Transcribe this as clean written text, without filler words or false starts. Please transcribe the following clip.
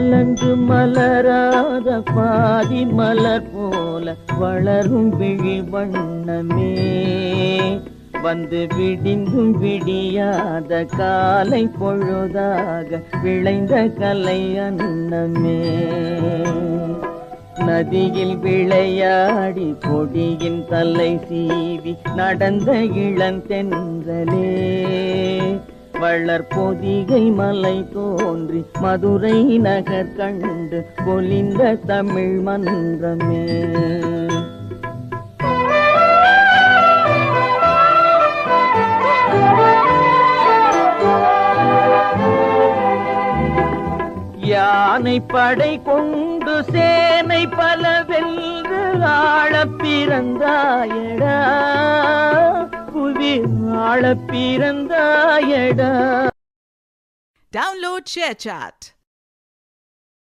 மலர்ந்து மலராத பாதி மலர் போல வளரும் விழி வண்ணமே, வந்து விடிந்தும் விடியாத காலை பொழுதாக விளைந்த கலை அன்னமே. நதியில் விளையாடி கொடியின் தலை சீவி நடந்த இளந்தென்றலே, வளர் பொதிகை மலை தோன்றி மதுரை நகர் கண்டு பொலிந்த தமிழ் மன்றமே. யானை படை கொண்டு சேனை பல வென்று ஆளப் பிறந்தாயடா, புவி ஆளப் பிறந்தாயடா. Download ShareChat.